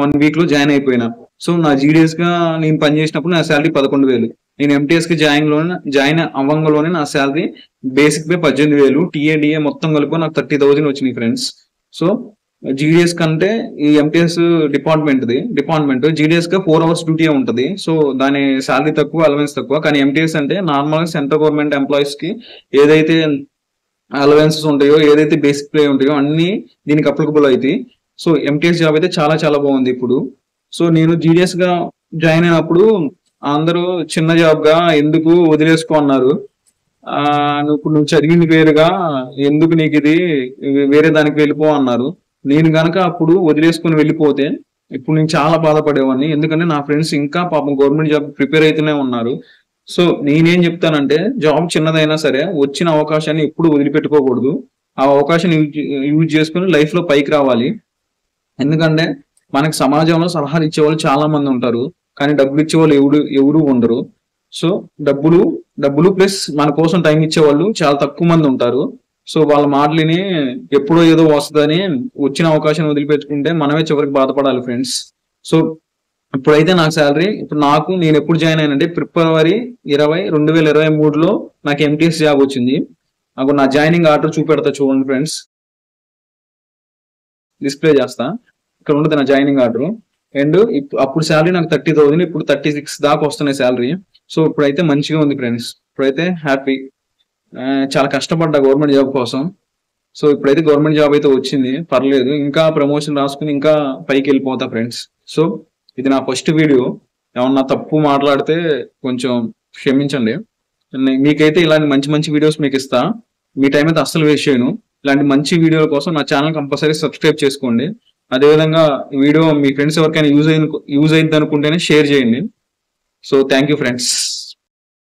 1 week లో join అయిపోయినా. So నా జీడిఎస్ గా నేను పనిచేసినప్పుడు నా శాలరీ 11,000. నేను ఎంటీఎస్ కి జాయిన్ అవ్వంగలోనే నా శాలరీ బేసిక్ పే 18,000, టీఏడిఏ మొత్తం కలుపుకొని నాకు 30,000 వచ్చినాయి ఫ్రెండ్స్. సో జీడిఎస్ కంటే ఈ ఎంటీఎస్ డిపార్ట్మెంట్ జీడిఎస్ గా 4 hours డ్యూటీ ఉంటది. సో దాని శాలరీ తక్కువ, అలవెన్స్ తక్కువ. కానీ ఎంటీఎస్ అంటే నార్మల్ గా సెంట్రల్ గవర్నమెంట్ ఎంప్లాయీస్ కి ఏదైతే అలవెన్సెస్ ఉంటాయో, ఏదైతే బేసిక్ పే ఉంటాయో అన్ని దీనికి అప్లికబుల్ అవుతాయి. సో ఎంటీఎస్ జాబ్ అయితే చాలా చాలా బాగుంది ఇప్పుడు. సో నేను జీడిఎస్ గా జాయిన్ అయినప్పుడు అందరూ చిన్న జాబ్ గా ఎందుకు వదిలేసుకో అన్నారు. నువ్వు చదివింది వేరుగా, ఎందుకు నీకు ఇది, వేరే దానికి వెళ్ళిపో అన్నారు. నేను గనక అప్పుడు వదిలేసుకుని వెళ్ళిపోతే ఇప్పుడు నేను చాలా బాధపడేవాడిని. ఎందుకంటే నా ఫ్రెండ్స్ ఇంకా పాపం గవర్నమెంట్ జాబ్ ప్రిపేర్ అయితేనే ఉన్నారు. సో నేనేం చెప్తానంటే జాబ్ చిన్నదైనా సరే వచ్చిన అవకాశాన్ని ఎప్పుడు వదిలిపెట్టుకోకూడదు. ఆ అవకాశాన్ని యూజ్ చేసుకుని లైఫ్ లో పైకి రావాలి. ఎందుకంటే మనకి సమాజంలో సలహాలు ఇచ్చేవాళ్ళు చాలా మంది ఉంటారు, కానీ డబ్బులు ఇచ్చేవాళ్ళు ఎవరు ఉండరు. సో డబ్బులు ప్లస్ మన కోసం టైం ఇచ్చేవాళ్ళు చాలా తక్కువ మంది ఉంటారు. సో వాళ్ళ మాటలని ఎప్పుడో ఏదో వస్తుందని వచ్చిన అవకాశాన్ని వదిలిపెట్టుకుంటే మనమే చివరికి బాధపడాలి ఫ్రెండ్స్. సో ఇప్పుడైతే నాకు శాలరీ నేను ఎప్పుడు జాయిన్ అయినంటే February 20, 2023లో నాకు ఎంటీఎస్ జాబ్ వచ్చింది. నాకు నా జాయినింగ్ ఆర్డర్ చూపెడతా చూడండి ఫ్రెండ్స్, డిస్ప్లే చేస్తా. ఇక్కడ ఉండదు నా జాయినింగ్ ఆర్డర్. అండ్ అప్పుడు శాలరీ నాకు 30,000, ఇప్పుడు 36 దాకా వస్తున్నాయి శాలరీ. సో ఇప్పుడైతే మంచిగా ఉంది ఫ్రెండ్స్. ఇప్పుడైతే హ్యాపీ. చాలా కష్టపడ్డా గవర్నమెంట్ జాబ్ కోసం. సో ఇప్పుడైతే గవర్నమెంట్ జాబ్ అయితే వచ్చింది, పర్లేదు. ఇంకా ప్రమోషన్ రాసుకుని ఇంకా పైకి వెళ్ళిపోతా ఫ్రెండ్స్. సో ఇది నా ఫస్ట్ వీడియో. ఏమన్నా తప్పు మాట్లాడితే కొంచెం క్షమించండి. మీకైతే ఇలాంటి మంచి మంచి వీడియోస్ మీకు ఇస్తా. మీ టైం అయితే అస్సలు వేస్ట్ చేయను. ఇలాంటి మంచి వీడియోల కోసం నా ఛానల్ కంపల్సరీ సబ్స్క్రైబ్ చేసుకోండి. అదేవిధంగా ఈ వీడియో మీ ఫ్రెండ్స్ ఎవరికైనా యూజ్ అయింది అనుకుంటేనే షేర్ చేయండి. So thank you friends.